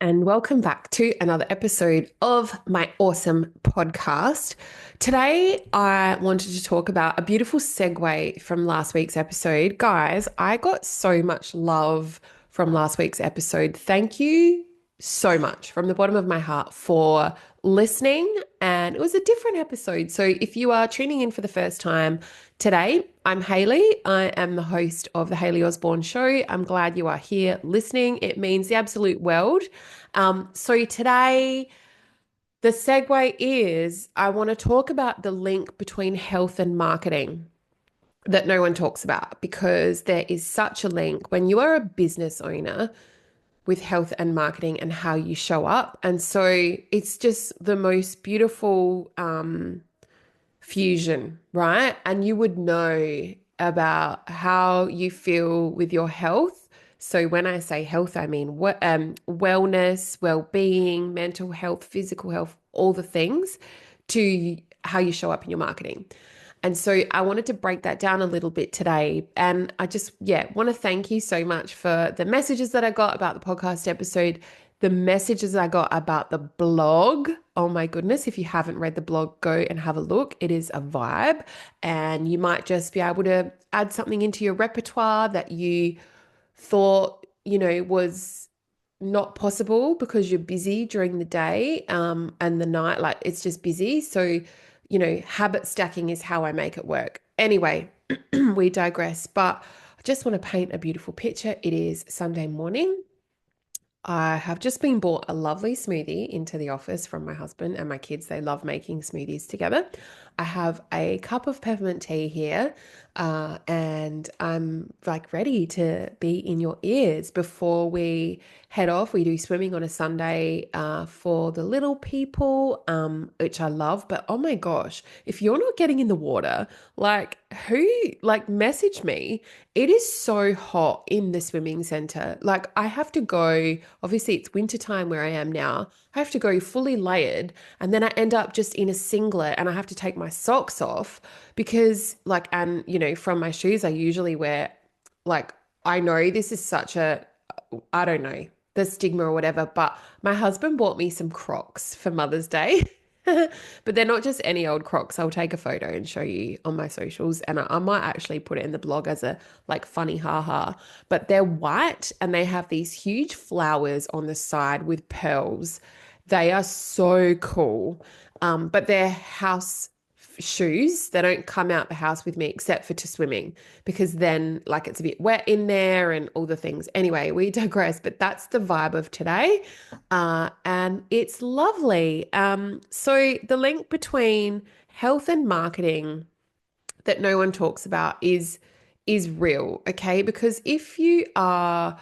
and welcome back to another episode of my awesome podcast. Today, I wanted to talk about a beautiful segue from last week's episode. Guys, I got so much love from last week's episode. Thank you so much from the bottom of my heart for listening. And it was a different episode. So if you are tuning in for the first time today, I'm Hayley. I am the host of the Hayley Osborne Show. I'm glad you are here listening. It means the absolute world. So today, the segue is I want to talk about the link between health and marketing that no one talks about because there is such a link when you are a business owner with health and marketing and how you show up. And so it's just the most beautiful fusion, right? And you would know about how you feel with your health. So when I say health, I mean wellness, well-being, mental health, physical health, all the things to how you show up in your marketing. And so I wanted to break that down a little bit today. And I just, want to thank you so much for the messages that I got about the podcast episode, the messages I got about the blog. Oh my goodness. If you haven't read the blog, go and have a look. It is a vibe. And you might just be able to add something into your repertoire that you thought, was not possible because you're busy during the day and the night, like it's just busy. So, habit stacking is how I make it work. Anyway, we digress, but I just want to paint a beautiful picture. It is Sunday morning. I have just been bought a lovely smoothie into the office from my husband and my kids. They love making smoothies together. I have a cup of peppermint tea here, and I'm like ready to be in your ears before we head off. We do swimming on a Sunday for the little people, which I love. But oh my gosh, if you're not getting in the water, message me. It is so hot in the swimming center. Like I have to go, obviously it's winter time where I am now. I have to go fully layered and then I end up just in a singlet and I have to take my socks off because from my shoes I usually wear like I know this is such a I don't know, the stigma or whatever, but my husband bought me some Crocs for Mother's Day. But they're not just any old Crocs. I'll take a photo and show you on my socials. And I might actually put it in the blog as a like funny haha. But they're white and they have these huge flowers on the side with pearls. They are so cool. But they're house shoes. They don't come out the house with me except for to swimming because then like it's a bit wet in there and all the things. Anyway, we digress, but that's the vibe of today. And it's lovely. So the link between health and marketing that no one talks about is real, okay? Because if you are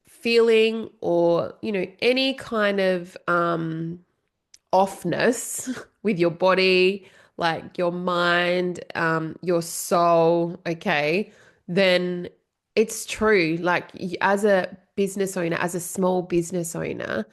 feeling or, any kind of offness with your body, like your mind, your soul, okay, then it's true. Like as a business owner, as a small business owner,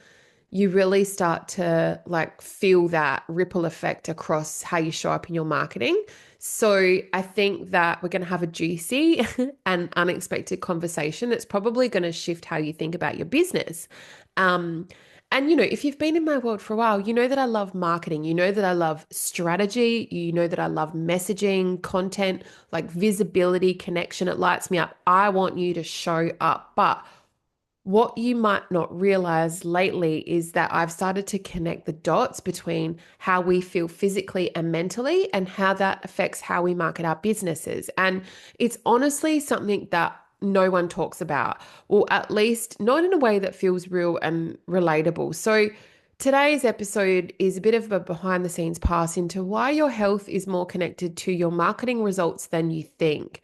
you really start to like feel that ripple effect across how you show up in your marketing. So I think that we're going to have a juicy and unexpected conversation that's probably going to shift how you think about your business. Um, and if you've been in my world for a while, you know that I love marketing. You know that I love strategy. You know that I love messaging, content, like visibility, connection. It lights me up. I want you to show up. But what you might not realize lately is that I've started to connect the dots between how we feel physically and mentally and how that affects how we market our businesses. And it's honestly something that no one talks about, or at least not in a way that feels real and relatable. So today's episode is a bit of a behind the scenes pass into why your health is more connected to your marketing results than you think.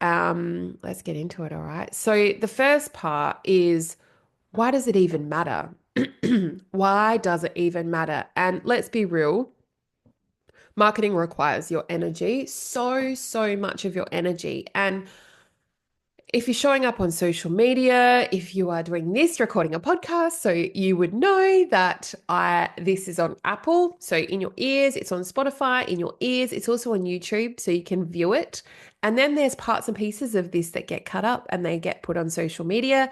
Let's get into it. All right. So the first part is why does it even matter? Why does it even matter? And let's be real, marketing requires your energy, so much of your energy. And if you're showing up on social media, if you are doing this, recording a podcast, so you would know that this is on Apple. So in your ears, it's on Spotify. In your ears, it's also on YouTube, so you can view it. And then there's parts and pieces of this that get cut up and they get put on social media.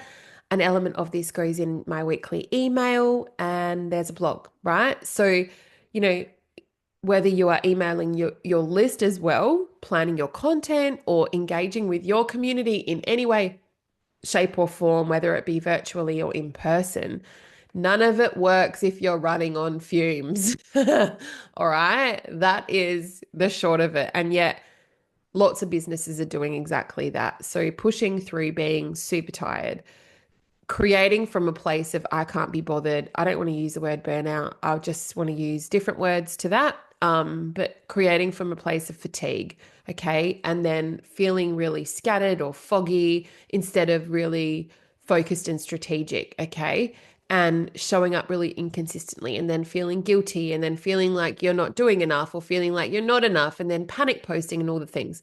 an element of this goes in my weekly email, and there's a blog, right? So, you know, whether you are emailing your list as well, planning your content, or engaging with your community in any way, shape, or form, whether it be virtually or in person, none of it works if you're running on fumes. All right. That is the short of it. And yet, lots of businesses are doing exactly that. So, pushing through being super tired, creating from a place of I can't be bothered. I don't want to use the word burnout. I just want to use different words to that. But creating from a place of fatigue, okay, and then feeling really scattered or foggy instead of really focused and strategic, okay, and showing up really inconsistently, and then feeling guilty, and then feeling like you're not doing enough, or feeling like you're not enough, and then panic posting and all the things.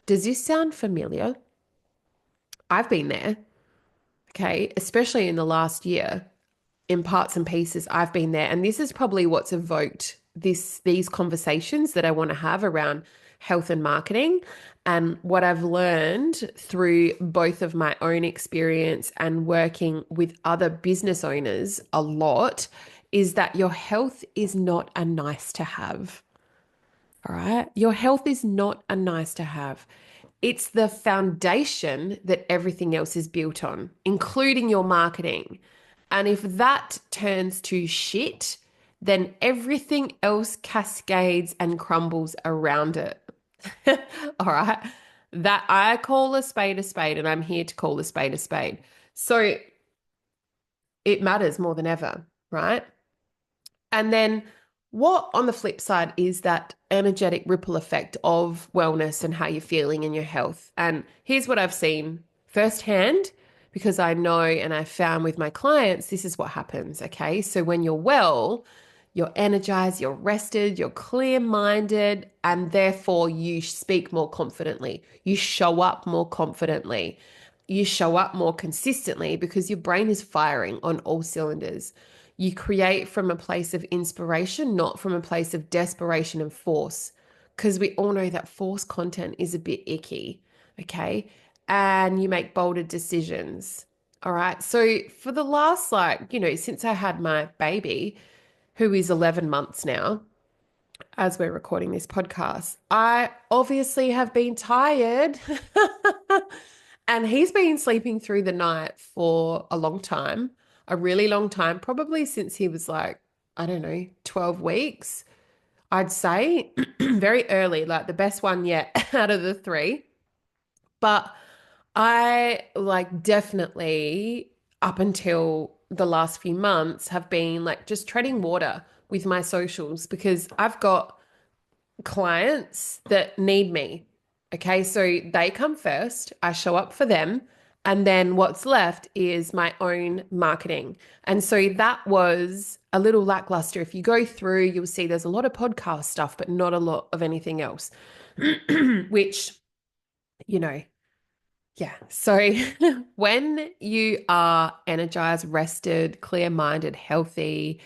Does this sound familiar? I've been there. Okay, especially in the last year, in parts and pieces, I've been there. And this is probably what's evoked these conversations that I want to have around health and marketing. And what I've learned through both of my own experience and working with other business owners a lot is that your health is not a nice to have. All right. Your health is not a nice to have. It's the foundation that everything else is built on, including your marketing. And if that turns to shit, then everything else cascades and crumbles around it. All right. That I call a spade, and I'm here to call a spade a spade. So it matters more than ever, right? And then what on the flip side is that energetic ripple effect of wellness and how you're feeling in your health. And here's what I've seen firsthand, because I know and I found with my clients, this is what happens. Okay. So when you're well, you're energized, you're rested, you're clear minded, and therefore you speak more confidently. You show up more confidently. You show up more consistently because your brain is firing on all cylinders. You create from a place of inspiration, not from a place of desperation and force. Because we all know that force content is a bit icky. Okay. And you make bolder decisions. All right. So for the last, since I had my baby, who is 11 months now, as we're recording this podcast, I obviously have been tired. And he's been sleeping through the night for a long time, a really long time, probably since he was like, I don't know, 12 weeks, I'd say. Very early, like the best one yet out of the three. But I like definitely up until the last few months have been like just treading water with my socials because I've got clients that need me. Okay, so they come first, I show up for them, and then what's left is my own marketing. And so that was a little lackluster. If you go through, you'll see there's a lot of podcast stuff, but not a lot of anything else, which, you know, yeah. So when you are energized, rested, clear minded, healthy,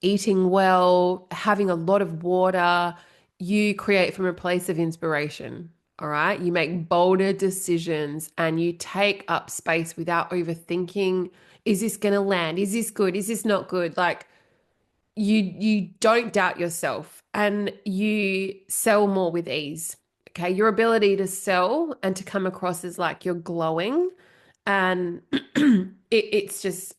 eating well, having a lot of water, you create from a place of inspiration. All right. You make bolder decisions and you take up space without overthinking. Is this going to land? Is this good? Is this not good? Like you don't doubt yourself and you sell more with ease. Okay. Your ability to sell and to come across as like you're glowing and it's just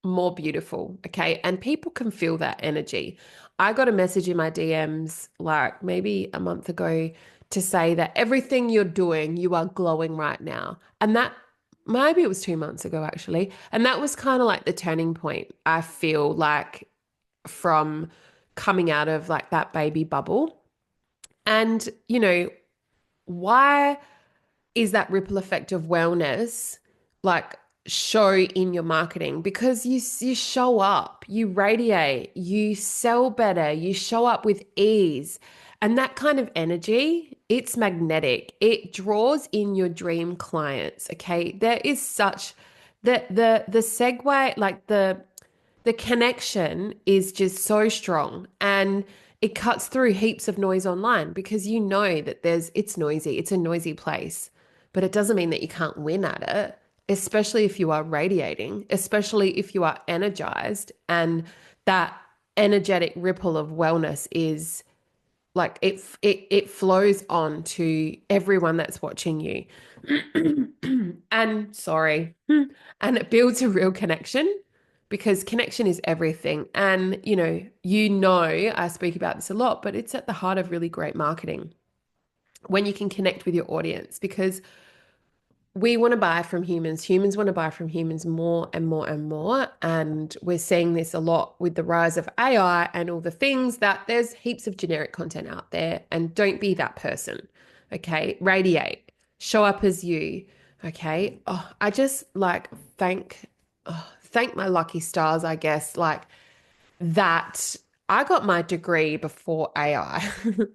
more beautiful. Okay. And people can feel that energy. I got a message in my DMs like maybe a month ago to say that everything you're doing, you are glowing right now. And that maybe it was 2 months ago, actually. And that was kind of like the turning point, I feel like, from coming out of like that baby bubble. And, why is that ripple effect of wellness like show in your marketing? Because you show up, you radiate, you sell better, you show up with ease. And that kind of energy, it's magnetic. It draws in your dream clients. Okay. There is such the segue, like the connection is just so strong and it cuts through heaps of noise online because you know that it's noisy, it's a noisy place, but it doesn't mean that you can't win at it. especially if you are radiating, especially if you are energized, and that energetic ripple of wellness is like it flows on to everyone that's watching you. And sorry, and it builds a real connection because connection is everything. And I speak about this a lot, but it's at the heart of really great marketing when you can connect with your audience, because we want to buy from humans. Humans want to buy from humans more and more and more. And we're seeing this a lot with the rise of AI and all the things that there's heaps of generic content out there. And don't be that person. Okay. Radiate. Show up as you. Okay. Oh, I just like thank my lucky stars, I guess. Like that I got my degree before AI.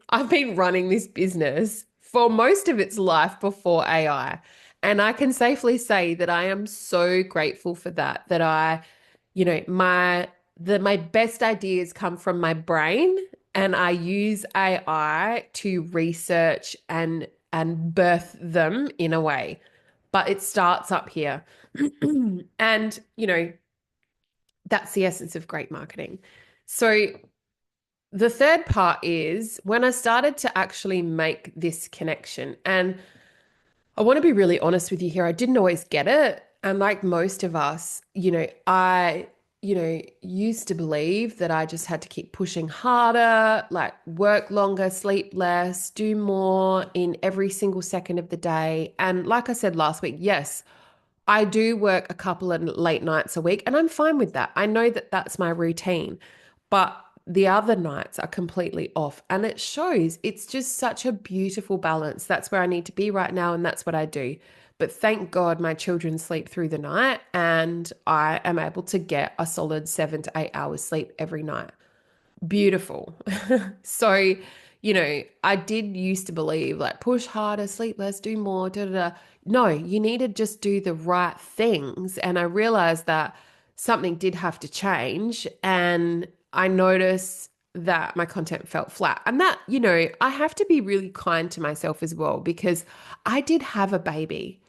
I've been running this business for most of its life before AI. And I can safely say that I am so grateful for that, that my best ideas come from my brain, and I use AI to research and birth them in a way. But it starts up here. And, that's the essence of great marketing. So the third part is when I started to actually make this connection. And I want to be really honest with you here. I didn't always get it. And like most of us, I used to believe that I just had to keep pushing harder, like work longer, sleep less, do more in every single second of the day. And like I said last week, yes, I do work a couple of late nights a week, and I'm fine with that. I know that that's my routine, but the other nights are completely off, and it shows. It's just such a beautiful balance. That's where I need to be right now, and that's what I do. But thank God my children sleep through the night, and I am able to get a solid 7 to 8 hours sleep every night. Beautiful. So, I did used to believe like push harder, sleep less, do more, da da da. No, you need to just do the right things. And I realized that something did have to change. And I noticed that my content felt flat. And that, I have to be really kind to myself as well, because I did have a baby.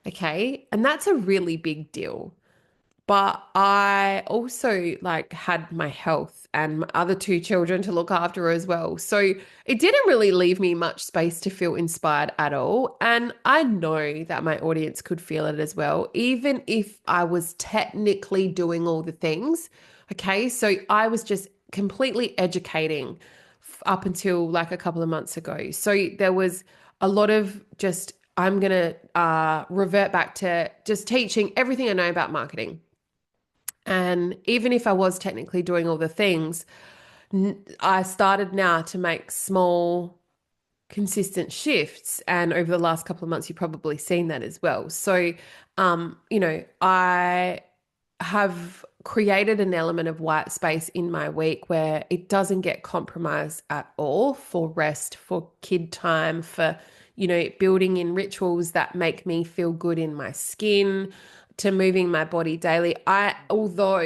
Okay. And that's a really big deal. But I also like had my health and my other two children to look after as well. So it didn't really leave me much space to feel inspired at all. And I know that my audience could feel it as well, even if I was technically doing all the things. Okay. So I was just completely educating up until like a couple of months ago. So there was a lot of just, I'm going to revert back to just teaching everything I know about marketing. And even if I was technically doing all the things, I started now to make small, consistent shifts. And over the last couple of months, you've probably seen that as well. So, I have created an element of white space in my week where it doesn't get compromised at all for rest, for kid time, for, building in rituals that make me feel good in my skin, to moving my body daily. Although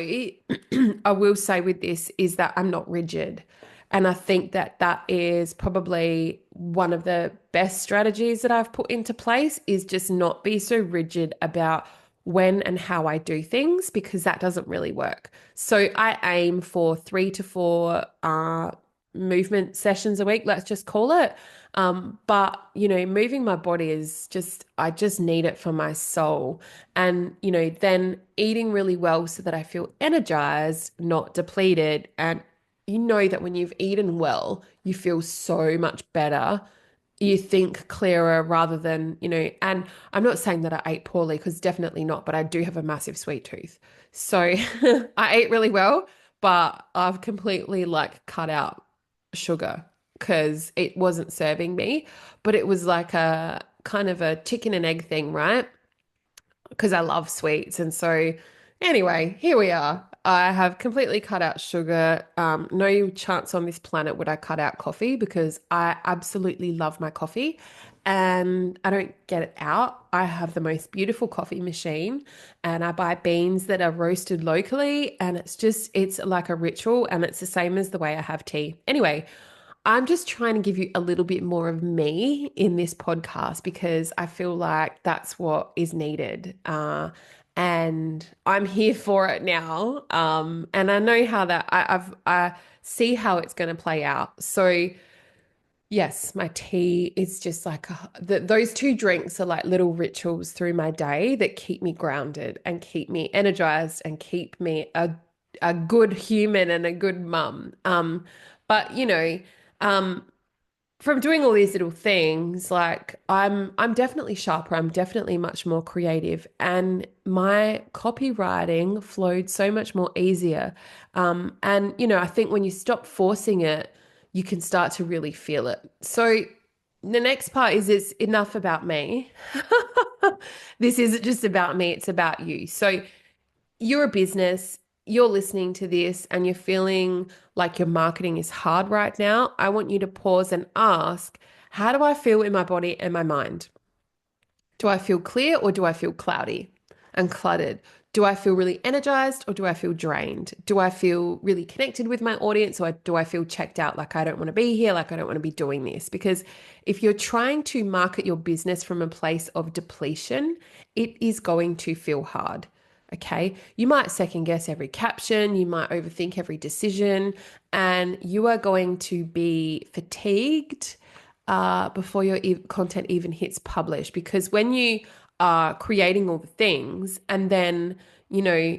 I will say with this is that I'm not rigid. And I think that that is probably one of the best strategies that I've put into place, is just not be so rigid about when and how I do things, because that doesn't really work. So I aim for 3 to 4 movement sessions a week, let's just call it. But moving my body is just, I just need it for my soul. And, then eating really well so that I feel energized, not depleted. And you know that when you've eaten well, you feel so much better. You think clearer rather than, and I'm not saying that I ate poorly, because definitely not, but I do have a massive sweet tooth. So I ate really well, but I've completely like cut out sugar because it wasn't serving me. But it was like a kind of a chicken and egg thing, right? Because I love sweets. And so, anyway, here we are. I have completely cut out sugar. No chance on this planet would I cut out coffee, because I absolutely love my coffee and I don't get it out. I have the most beautiful coffee machine, and I buy beans that are roasted locally. And it's like a ritual, and it's the same as the way I have tea. Anyway, I'm just trying to give you a little bit more of me in this podcast because I feel like that's what is needed. And I'm here for it now. And I know how I see how it's going to play out. So yes, my tea is just like those two drinks are like little rituals through my day that keep me grounded and keep me energized and keep me a good human and a good mum. But um, from doing all these little things, like I'm definitely sharper. I'm definitely much more creative, and my copywriting flowed so much more easier. And I think when you stop forcing it, you can start to really feel it. So the next part is it's enough about me. This isn't just about me, it's about you. So you're a business, you're listening to this, and you're feeling like your marketing is hard right now, I want you to pause and ask, how do I feel in my body and my mind? Do I feel clear or do I feel cloudy and cluttered? Do I feel really energized or do I feel drained? Do I feel really connected with my audience or do I feel checked out, like I don't want to be here, like I don't want to be doing this? Because if you're trying to market your business from a place of depletion, it is going to feel hard. Okay. You might second guess every caption, you might overthink every decision, and you are going to be fatigued before your content even hits publish. Because when you are creating all the things and then, you know,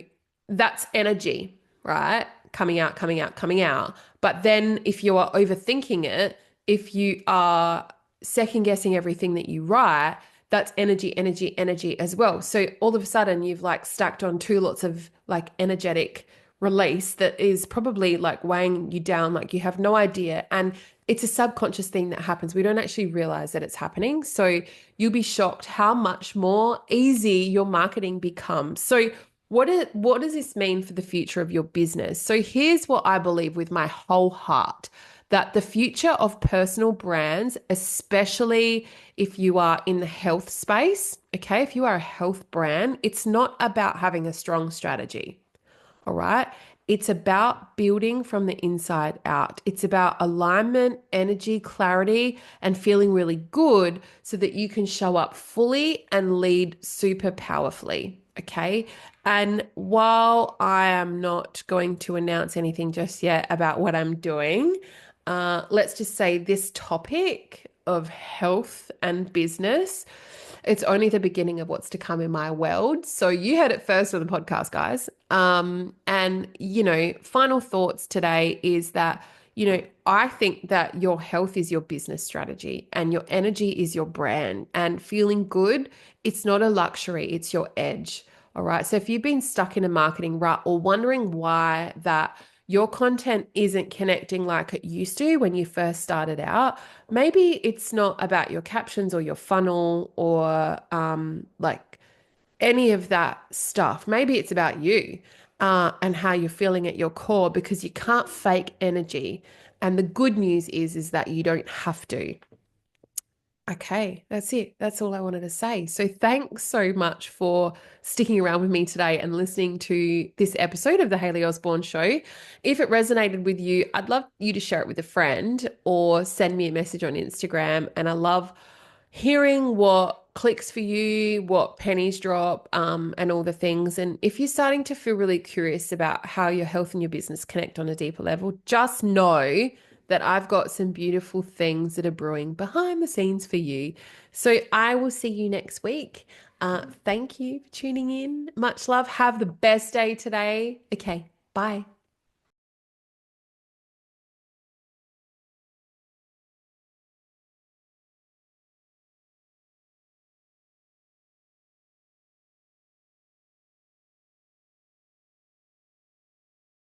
that's energy, right? Coming out, coming out, coming out. But then if you are overthinking it, if you are second guessing everything that you write, that's energy, energy, energy as well. So all of a sudden you've like stacked on two lots of like energetic release that is probably like weighing you down, like you have no idea. And it's a subconscious thing that happens. We don't actually realize that it's happening. So you'll be shocked how much more easy your marketing becomes. So what does this mean for the future of your business? So here's what I believe with my whole heart, that the future of personal brands, especially if you are in the health space, okay, if you are a health brand, it's not about having a strong strategy. All right. It's about building from the inside out. It's about alignment, energy, clarity, and feeling really good so that you can show up fully and lead super powerfully. Okay. And while I am not going to announce anything just yet about what I'm doing, let's just say this topic of health and business, it's only the beginning of what's to come in my world. So you heard it first on the podcast, guys. And final thoughts today is that, I think that your health is your business strategy and your energy is your brand, and feeling good, it's not a luxury, it's your edge. All right. So if you've been stuck in a marketing rut or wondering why that your content isn't connecting like it used to when you first started out, maybe it's not about your captions or your funnel or like any of that stuff. Maybe it's about you and how you're feeling at your core, because you can't fake energy. And the good news is that you don't have to. Okay, that's it. That's all I wanted to say. So thanks so much for sticking around with me today and listening to this episode of the Hayley Osborne Show. If it resonated with you, I'd love you to share it with a friend or send me a message on Instagram. And I love hearing what clicks for you, what pennies drop, and all the things. And if you're starting to feel really curious about how your health and your business connect on a deeper level, just know that I've got some beautiful things that are brewing behind the scenes for you. So I will see you next week. Thank you for tuning in. Much love. Have the best day today. Okay, bye.